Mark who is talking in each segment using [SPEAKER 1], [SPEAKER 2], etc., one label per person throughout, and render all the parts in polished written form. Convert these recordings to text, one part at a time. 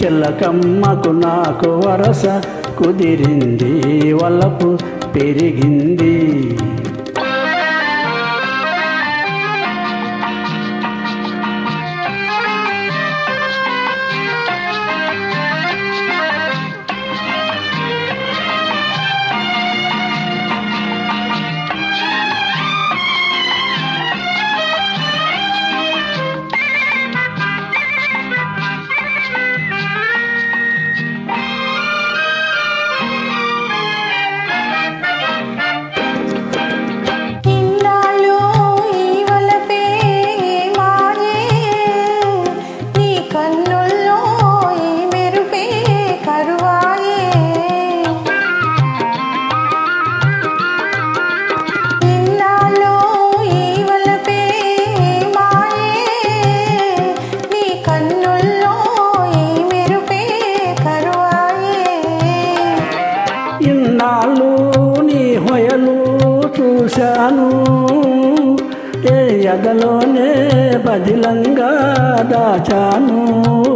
[SPEAKER 1] చిలకమ్మకు నాకు వరస కుదిరింది, వలపు పెరిగింది. ఇన్నాళ్ళు నీ హొయలు చూశాను, ఎదలోనే బదిలంగా దాచాను,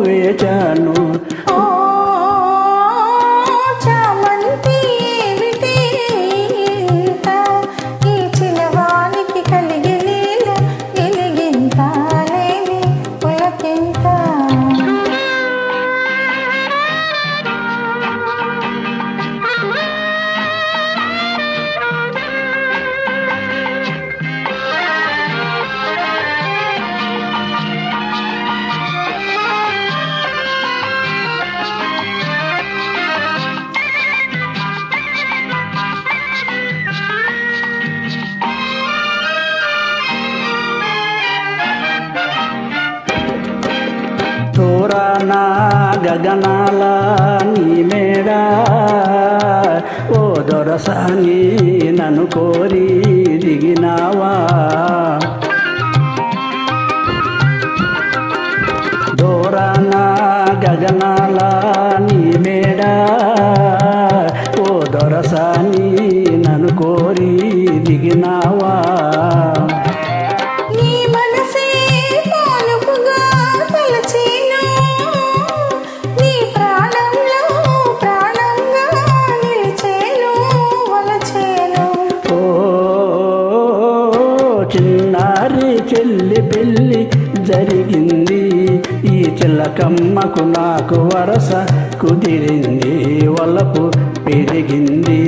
[SPEAKER 1] వేచాను. దూరానా గగనాల నీ మేడా, ఓ దొరసాని నన్ను కోరి దిగినావా. దూరానా గగనాల నీ మేడా, ఓ దొరసాని నన్ను కోరి దిగినావా. చిన్నారి చెల్లి పెళ్ళి జరిగింది, ఈ చిలకమ్మకు నాకు వరస కుదిరింది, వలపు పెరిగింది.